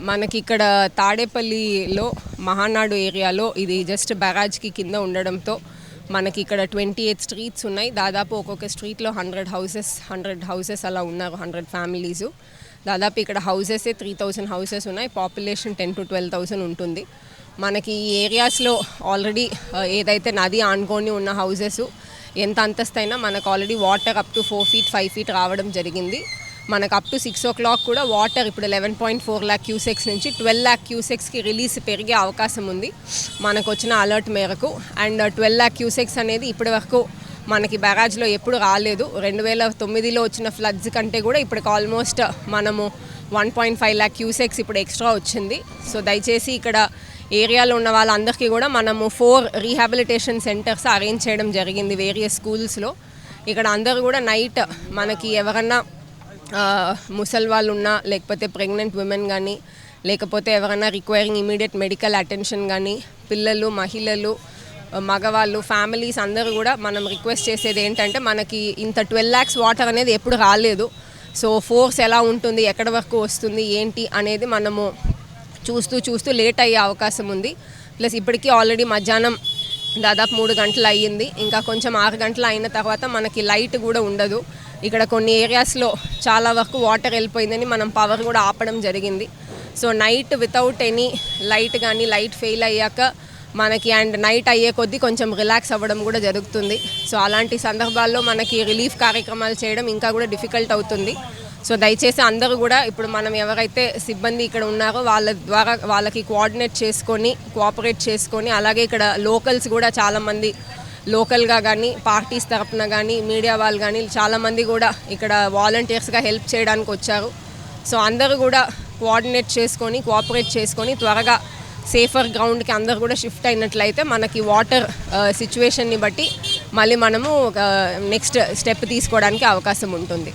మనకి ఇక్కడ తాడేపల్లిలో మహానాడు ఏరియాలో ఇది జస్ట్ బ్యారాజ్కి కింద ఉండడంతో మనకి ఇక్కడ 28 స్ట్రీట్స్ ఉన్నాయి. దాదాపు ఒక్కొక్క స్ట్రీట్లో 100 హౌసెస్ అలా ఉన్నారు, 100 ఫ్యామిలీసు. దాదాపు ఇక్కడ హౌసెస్ 3000 హౌసెస్ ఉన్నాయి. పాపులేషన్ 10 to 12,000 ఉంటుంది. మనకి ఈ ఏరియాస్లో ఆల్రెడీ ఏదైతే నది ఆనుకొని ఉన్న హౌసెస్ ఎంత అంతస్తైనా మనకు already water up to 4 feet 5 feet రావడం జరిగింది. మనకు అప్ టు 6 o'clock కూడా వాటర్ ఇప్పుడు 11.4 lakh క్యూసెక్స్ నుంచి 12 lakh క్యూసెక్స్కి రిలీజ్ పెరిగే అవకాశం ఉంది మనకు వచ్చిన అలర్ట్ మేరకు. అండ్ 12 lakh క్యూసెక్స్ అనేది ఇప్పటి వరకు మనకి బ్యారాజ్లో ఎప్పుడు రాలేదు. 2009లో వచ్చిన ఫ్లడ్స్ కంటే కూడా ఇప్పటికి ఆల్మోస్ట్ మనము 1.5 lakh క్యూసెక్స్ ఇప్పుడు ఎక్స్ట్రా వచ్చింది. సో దయచేసి ఇక్కడ ఏరియాలో ఉన్న వాళ్ళందరికీ కూడా మనము 4 రీహాబిలిటేషన్ సెంటర్స్ అరేంజ్ చేయడం జరిగింది వేరియస్ స్కూల్స్లో. ఇక్కడ అందరూ కూడా నైట్ మనకి ఎవరన్నా ముసలి వాళ్ళు ఉన్నా, లేకపోతే ప్రెగ్నెంట్ విమెన్ కానీ, లేకపోతే ఎవరైనా రిక్వైరింగ్ ఇమీడియట్ మెడికల్ అటెన్షన్ కానీ, పిల్లలు, మహిళలు, మగవాళ్ళు, ఫ్యామిలీస్ అందరూ కూడా మనం రిక్వెస్ట్ చేసేది ఏంటంటే మనకి ఇంత 12 lakhs వాటర్ అనేది ఎప్పుడు రాలేదు. సో ఫోర్స్ ఎలా ఉంటుంది, ఎక్కడి వరకు వస్తుంది ఏంటి అనేది మనము చూస్తూ లేట్ అయ్యే అవకాశం ఉంది. ప్లస్ ఇప్పటికీ ఆల్రెడీ మధ్యాహ్నం దాదాపు 3 గంటలు అయ్యింది. ఇంకా కొంచెం 6 గంటలు అయిన తర్వాత మనకి లైట్ కూడా ఉండదు. ఇక్కడ కొన్ని ఏరియాస్లో చాలా వరకు వాటర్ వెళ్ళిపోయిందని మనం పవర్ కూడా ఆపడం జరిగింది. So night without any light కానీ, లైట్ ఫెయిల్ అయ్యాక మనకి అండ్ నైట్ అయ్యే కొద్దీ కొంచెం రిలాక్స్ అవ్వడం కూడా జరుగుతుంది. సో అలాంటి సందర్భాల్లో మనకి రిలీఫ్ కార్యక్రమాలు చేయడం ఇంకా కూడా డిఫికల్ట్ అవుతుంది. సో దయచేసి అందరూ కూడా ఇప్పుడు మనం ఎవరైతే సిబ్బంది ఇక్కడ ఉన్నారో వాళ్ళ ద్వారా వాళ్ళకి కోఆర్డినేట్ చేసుకొని, కోఆపరేట్ చేసుకొని, అలాగే ఇక్కడ లోకల్స్ కూడా చాలామంది లోకల్గా కానీ, పార్టీస్ తరపున కానీ, మీడియా వాళ్ళు కానీ చాలామంది కూడా ఇక్కడ వాలంటీర్స్గా హెల్ప్ చేయడానికి వచ్చారు. సో అందరూ కూడా కోఆర్డినేట్ చేసుకొని, కోఆపరేట్ చేసుకొని త్వరగా సేఫర్ గ్రౌండ్కి అందరూ కూడా షిఫ్ట్ అయినట్లయితే మనకి వాటర్ సిచ్యువేషన్ని బట్టి మళ్ళీ మనము నెక్స్ట్ స్టెప్ తీసుకోవడానికి అవకాశం ఉంటుంది.